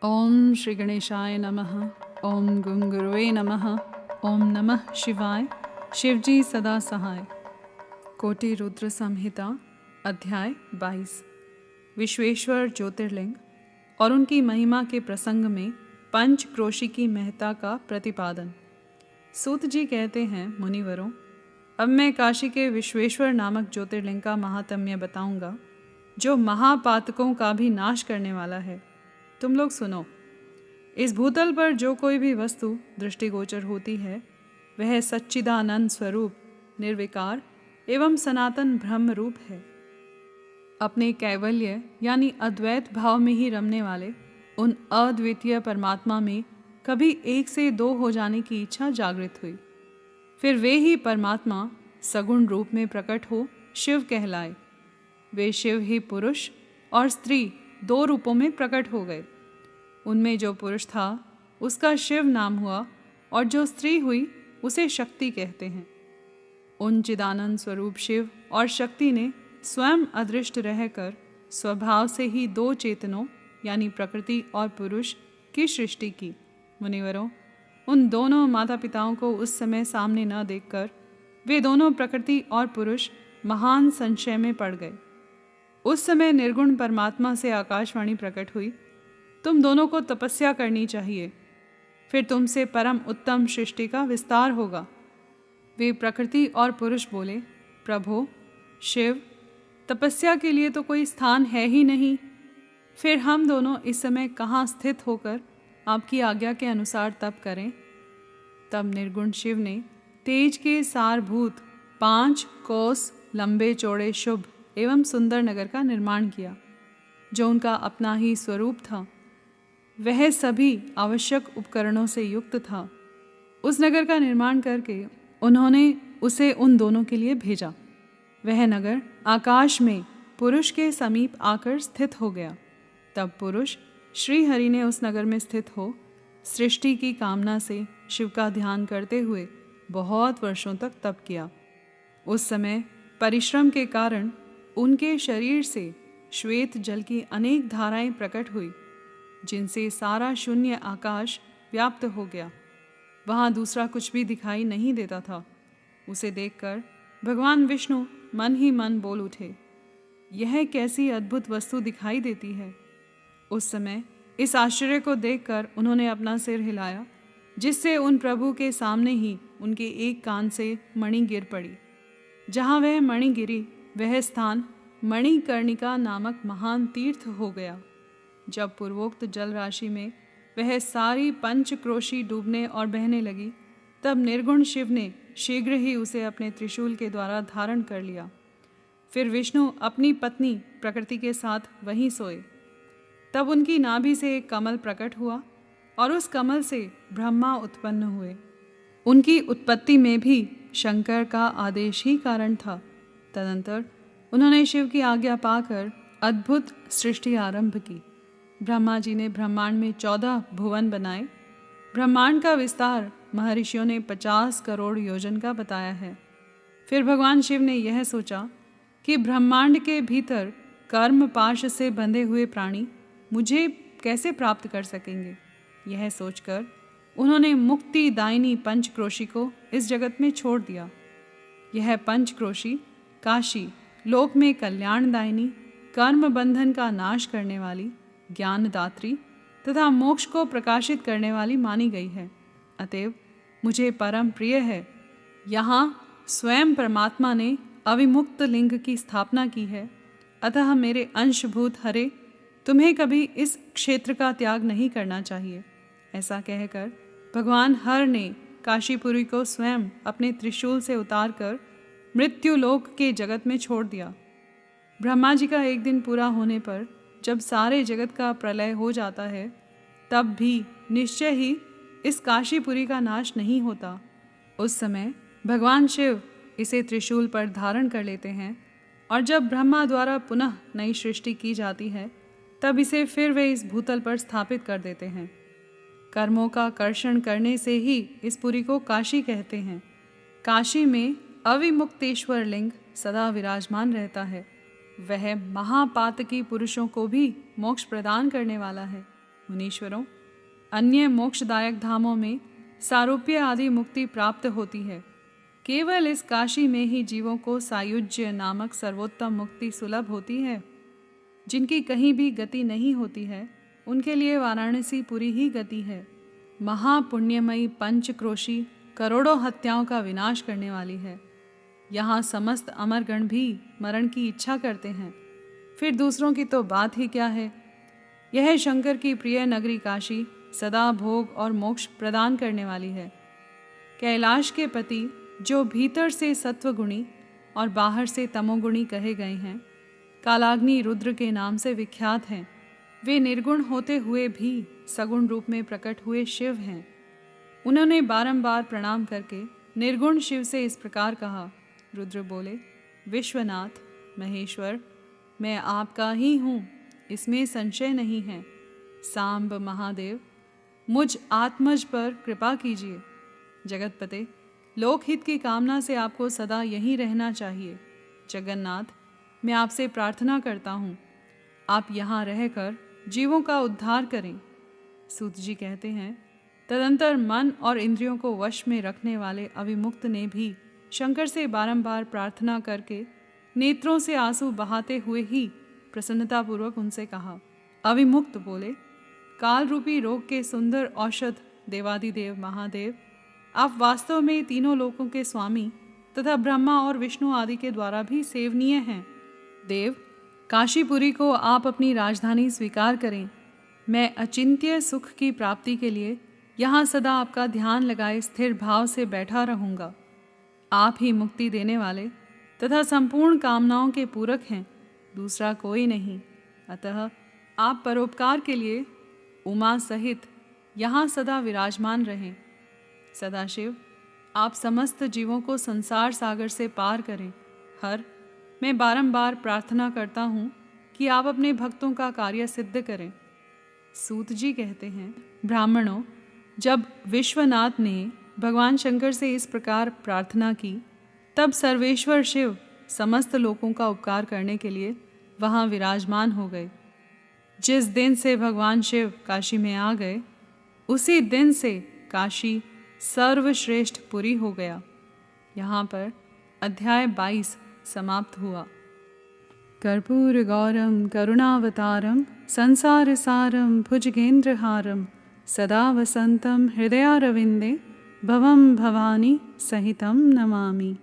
ओम श्री गणेशाय नमः। ओम गं गुरुवे नमः। ओम नमः शिवाय। शिवजी सदा सहाय। कोटि रुद्र संहिता अध्याय 22 विश्वेश्वर ज्योतिर्लिंग और उनकी महिमा के प्रसंग में पंच क्रोशी की महत्ता का प्रतिपादन। सूत जी कहते हैं, मुनिवरों, अब मैं काशी के विश्वेश्वर नामक ज्योतिर्लिंग का महात्म्य बताऊंगा, जो महापातकों का भी नाश करने वाला है। तुम लोग सुनो। इस भूतल पर जो कोई भी वस्तु दृष्टिगोचर होती है, वह सच्चिदानंद स्वरूप, निर्विकार एवं सनातन ब्रह्म रूप है। अपने कैवल्य यानी अद्वैत भाव में ही रमने वाले उन अद्वितीय परमात्मा में कभी एक से दो हो जाने की इच्छा जागृत हुई। फिर वे ही परमात्मा सगुण रूप में प्रकट हो शिव कहलाए। वे शिव ही पुरुष और स्त्री दो रूपों में प्रकट हो गए। उनमें जो पुरुष था उसका शिव नाम हुआ, और जो स्त्री हुई उसे शक्ति कहते हैं। उन चिदानंद स्वरूप शिव और शक्ति ने स्वयं अदृष्ट रहकर स्वभाव से ही दो चेतनों यानी प्रकृति और पुरुष की सृष्टि की। मुनिवरों, उन दोनों माता पिताओं को उस समय सामने न देखकर वे दोनों प्रकृति और पुरुष महान संशय में पड़ गए। उस समय निर्गुण परमात्मा से आकाशवाणी प्रकट हुई, तुम दोनों को तपस्या करनी चाहिए, फिर तुमसे परम उत्तम सृष्टि का विस्तार होगा। वे प्रकृति और पुरुष बोले, प्रभो शिव, तपस्या के लिए तो कोई स्थान है ही नहीं, फिर हम दोनों इस समय कहाँ स्थित होकर आपकी आज्ञा के अनुसार तप करें। तब निर्गुण शिव ने तेज के सारभूत 5 कोस लंबे चौड़े शुभ एवं सुंदर नगर का निर्माण किया, जो उनका अपना ही स्वरूप था। वह सभी आवश्यक उपकरणों से युक्त था। उस नगर का निर्माण करके उन्होंने उसे उन दोनों के लिए भेजा। वह नगर आकाश में पुरुष के समीप आकर स्थित हो गया। तब पुरुष श्री हरि ने उस नगर में स्थित हो सृष्टि की कामना से शिव का ध्यान करते हुए बहुत वर्षों तक तप किया। उस समय परिश्रम के कारण उनके शरीर से श्वेत जल की अनेक धाराएं प्रकट हुई, जिनसे सारा शून्य आकाश व्याप्त हो गया। वहाँ दूसरा कुछ भी दिखाई नहीं देता था। उसे देखकर भगवान विष्णु मन ही मन बोल उठे, यह कैसी अद्भुत वस्तु दिखाई देती है। उस समय इस आश्चर्य को देखकर उन्होंने अपना सिर हिलाया, जिससे उन प्रभु के सामने ही उनके एक कान से मणि गिर पड़ी। जहाँ वह मणि गिरी, वह स्थान मणिकर्णिका नामक महान तीर्थ हो गया। जब पूर्वोक्त जल राशि में वह सारी पंचक्रोशी डूबने और बहने लगी, तब निर्गुण शिव ने शीघ्र ही उसे अपने त्रिशूल के द्वारा धारण कर लिया। फिर विष्णु अपनी पत्नी प्रकृति के साथ वहीं सोए। तब उनकी नाभि से एक कमल प्रकट हुआ, और उस कमल से ब्रह्मा उत्पन्न हुए। उनकी उत्पत्ति में भी शंकर का आदेश ही कारण था। तदंतर उन्होंने शिव की आज्ञा पाकर अद्भुत सृष्टि आरंभ की। ब्रह्मा जी ने ब्रह्मांड में 14 भुवन बनाए। ब्रह्मांड का विस्तार महर्षियों ने 50 करोड़ योजन का बताया है। फिर भगवान शिव ने यह सोचा कि ब्रह्मांड के भीतर कर्म पाश से बंधे हुए प्राणी मुझे कैसे प्राप्त कर सकेंगे। यह सोचकर उन्होंने मुक्ति दायिनी पंचक्रोशी को इस जगत में छोड़ दिया। यह पंचक्रोशी काशी लोक में कल्याणदायिनी, कर्म बंधन का नाश करने वाली, ज्ञानदात्री तथा मोक्ष को प्रकाशित करने वाली मानी गई है। अतएव मुझे परम प्रिय है। यहाँ स्वयं परमात्मा ने अविमुक्त लिंग की स्थापना की है। अतः मेरे अंशभूत हरे, तुम्हें कभी इस क्षेत्र का त्याग नहीं करना चाहिए। ऐसा कहकर भगवान हर ने काशीपुरी को स्वयं अपने त्रिशूल से उतारकर मृत्युलोक के जगत में छोड़ दिया। ब्रह्मा जी का एक दिन पूरा होने पर जब सारे जगत का प्रलय हो जाता है, तब भी निश्चय ही इस काशीपुरी का नाश नहीं होता। उस समय भगवान शिव इसे त्रिशूल पर धारण कर लेते हैं, और जब ब्रह्मा द्वारा पुनः नई सृष्टि की जाती है, तब इसे फिर वे इस भूतल पर स्थापित कर देते हैं। कर्मों का कर्षण करने से ही इस पुरी को काशी कहते हैं। काशी में अविमुक्तेश्वर लिंग सदा विराजमान रहता है। वह महापातकी पुरुषों को भी मोक्ष प्रदान करने वाला है। मुनीश्वरों, अन्य मोक्षदायक धामों में सारूप्य आदि मुक्ति प्राप्त होती है। केवल इस काशी में ही जीवों को सायुज्य नामक सर्वोत्तम मुक्ति सुलभ होती है। जिनकी कहीं भी गति नहीं होती है, उनके लिए वाराणसी पुरी ही गति है। महापुण्यमयी पंचक्रोशी करोड़ों हत्याओं का विनाश करने वाली है। यहाँ समस्त अमरगण भी मरण की इच्छा करते हैं, फिर दूसरों की तो बात ही क्या है। यह शंकर की प्रिय नगरी काशी सदा भोग और मोक्ष प्रदान करने वाली है। कैलाश के पति जो भीतर से सत्वगुणी और बाहर से तमोगुणी कहे गए हैं, कालाग्नि रुद्र के नाम से विख्यात हैं। वे निर्गुण होते हुए भी सगुण रूप में प्रकट हुए शिव हैं। उन्होंने बारंबार प्रणाम करके निर्गुण शिव से इस प्रकार कहा। रुद्र बोले, विश्वनाथ महेश्वर, मैं आपका ही हूँ, इसमें संशय नहीं है। सांब महादेव, मुझ आत्मज पर कृपा कीजिए। जगतपते, लोकहित की कामना से आपको सदा यहीं रहना चाहिए। जगन्नाथ, मैं आपसे प्रार्थना करता हूँ, आप यहाँ रहकर जीवों का उद्धार करें। सूत जी कहते हैं, तदंतर मन और इंद्रियों को वश में रखने वाले अविमुक्त ने भी शंकर से बारंबार प्रार्थना करके नेत्रों से आंसू बहाते हुए ही प्रसन्नतापूर्वक उनसे कहा। अविमुक्त बोले, काल रूपी रोग के सुंदर औषध देवादिदेव महादेव, आप वास्तव में तीनों लोकों के स्वामी तथा ब्रह्मा और विष्णु आदि के द्वारा भी सेवनीय हैं। देव, काशीपुरी को आप अपनी राजधानी स्वीकार करें। मैं अचिंत्य सुख की प्राप्ति के लिए यहाँ सदा आपका ध्यान लगाए स्थिर भाव से बैठा रहूँगा। आप ही मुक्ति देने वाले तथा संपूर्ण कामनाओं के पूरक हैं, दूसरा कोई नहीं। अतः आप परोपकार के लिए उमा सहित यहाँ सदा विराजमान रहें। सदाशिव, आप समस्त जीवों को संसार सागर से पार करें। हर, मैं बारंबार प्रार्थना करता हूँ कि आप अपने भक्तों का कार्य सिद्ध करें। सूत जी कहते हैं, ब्राह्मणों, जब विश्वनाथ ने भगवान शंकर से इस प्रकार प्रार्थना की, तब सर्वेश्वर शिव समस्त लोकों का उपकार करने के लिए वहाँ विराजमान हो गए। जिस दिन से भगवान शिव काशी में आ गए, उसी दिन से काशी सर्वश्रेष्ठ पुरी हो गया। यहाँ पर अध्याय 22 समाप्त हुआ। कर्पूर गौरम करुणावतारम संसार सारम भुजगेंद्रहारम सदा वसंतम हृदयारविंदे भवम भवानी सहितम नमामि।